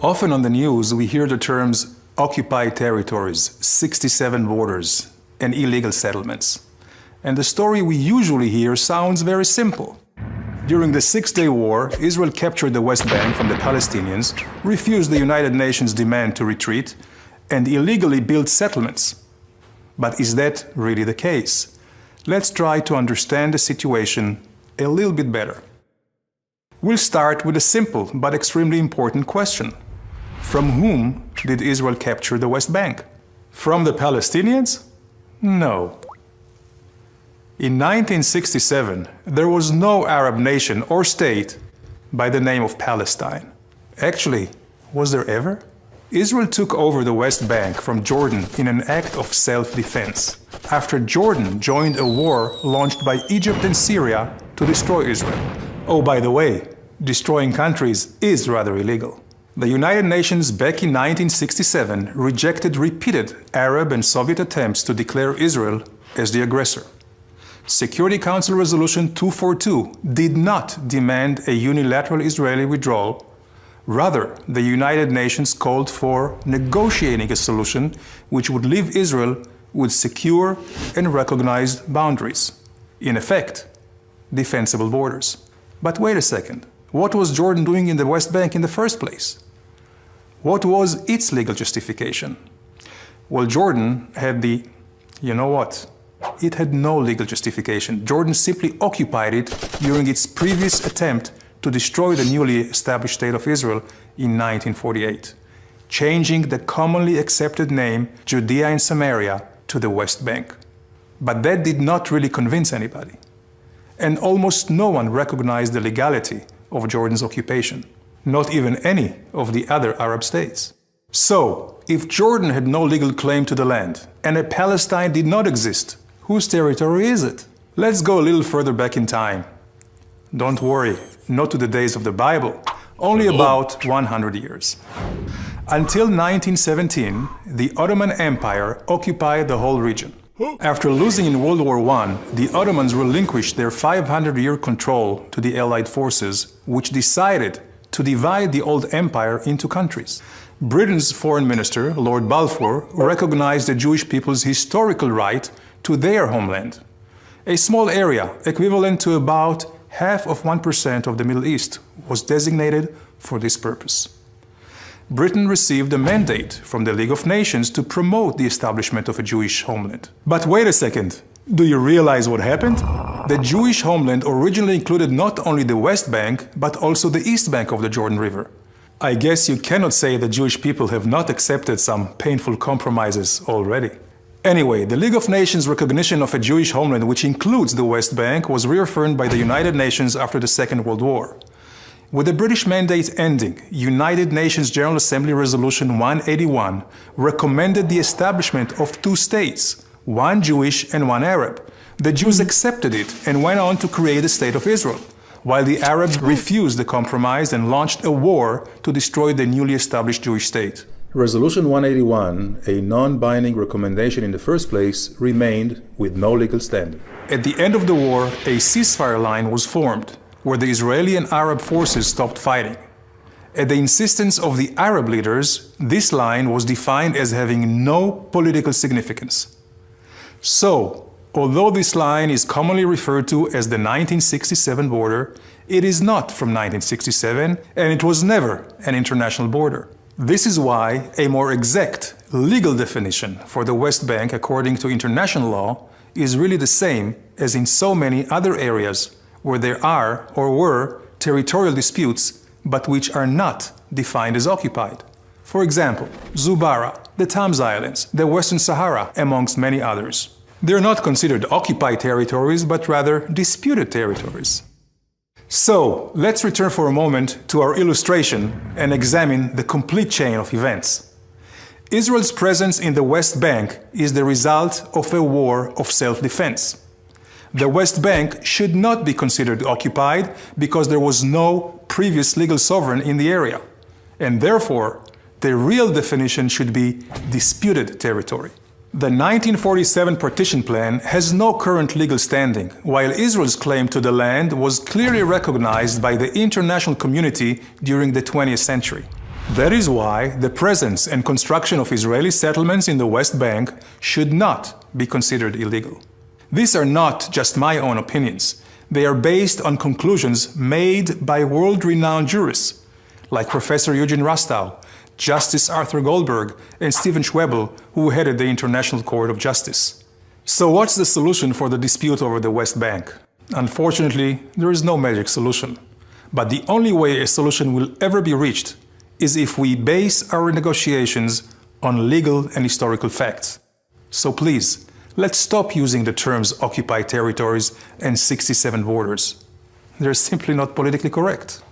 Often on the news, we hear the terms occupied territories, 67 borders, and illegal settlements. And the story we usually hear sounds very simple. During the Six-Day War, Israel captured the West Bank from the Palestinians, refused the United Nations' demand to retreat, and illegally built settlements. But is that really the case? Let's try to understand the situation a little bit better. We'll start with a simple but extremely important question. From whom did Israel capture the West Bank? From the Palestinians? No. In 1967, there was no Arab nation or state by the name of Palestine. Actually, was there ever? Israel took over the West Bank from Jordan in an act of self-defense, after Jordan joined a war launched by Egypt and Syria to destroy Israel. Oh, by the way, destroying countries is rather illegal. The United Nations back in 1967 rejected repeated Arab and Soviet attempts to declare Israel as the aggressor. Security Council Resolution 242 did not demand a unilateral Israeli withdrawal. Rather, the United Nations called for negotiating a solution which would leave Israel with secure and recognized boundaries. In effect, defensible borders. But wait a second. What was Jordan doing in the West Bank in the first place? What was its legal justification? Well, Jordan had It had no legal justification. Jordan simply occupied it during its previous attempt to destroy the newly established State of Israel in 1948, changing the commonly accepted name Judea and Samaria to the West Bank. But that did not really convince anybody. And almost no one recognized the legality of Jordan's occupation, not even any of the other Arab states. So, if Jordan had no legal claim to the land, and a Palestine did not exist, whose territory is it? Let's go a little further back in time. Don't worry, not to the days of the Bible, only about 100 years. Until 1917, the Ottoman Empire occupied the whole region. After losing in World War I, the Ottomans relinquished their 500-year control to the Allied forces, which decided to divide the old empire into countries. Britain's foreign minister, Lord Balfour, recognized the Jewish people's historical right to their homeland. A small area, equivalent to about 0.5% of the Middle East, was designated for this purpose. Britain received a mandate from the League of Nations to promote the establishment of a Jewish homeland. But wait a second, do you realize what happened? The Jewish homeland originally included not only the West Bank, but also the East Bank of the Jordan River. I guess you cannot say the Jewish people have not accepted some painful compromises already. Anyway, the League of Nations' recognition of a Jewish homeland, which includes the West Bank, was reaffirmed by the United Nations after the Second World War. With the British mandate ending, United Nations General Assembly Resolution 181 recommended the establishment of two states, one Jewish and one Arab. The Jews accepted it and went on to create the State of Israel, while the Arabs refused the compromise and launched a war to destroy the newly established Jewish state. Resolution 181, a non-binding recommendation in the first place, remained with no legal standing. At the end of the war, a ceasefire line was formed, where the Israeli and Arab forces stopped fighting. At the insistence of the Arab leaders, this line was defined as having no political significance. So, although this line is commonly referred to as the 1967 border, it is not from 1967, and it was never an international border. This is why a more exact legal definition for the West Bank, according to international law, is really the same as in so many other areas where there are or were territorial disputes, but which are not defined as occupied. For example, Zubarah, the Tams Islands, the Western Sahara, amongst many others. They're not considered occupied territories, but rather disputed territories. So, let's return for a moment to our illustration and examine the complete chain of events. Israel's presence in the West Bank is the result of a war of self-defense. The West Bank should not be considered occupied because there was no previous legal sovereign in the area, and therefore, the real definition should be disputed territory. The 1947 partition plan has no current legal standing, while Israel's claim to the land was clearly recognized by the international community during the 20th century. That is why the presence and construction of Israeli settlements in the West Bank should not be considered illegal. These are not just my own opinions. They are based on conclusions made by world-renowned jurists like Professor Eugene Rastow, Justice Arthur Goldberg, and Stephen Schwebel, who headed the International Court of Justice. So what's the solution for the dispute over the West Bank? Unfortunately, there is no magic solution. But the only way a solution will ever be reached is if we base our negotiations on legal and historical facts. So please, let's stop using the terms occupied territories and 67 borders. They're simply not politically correct.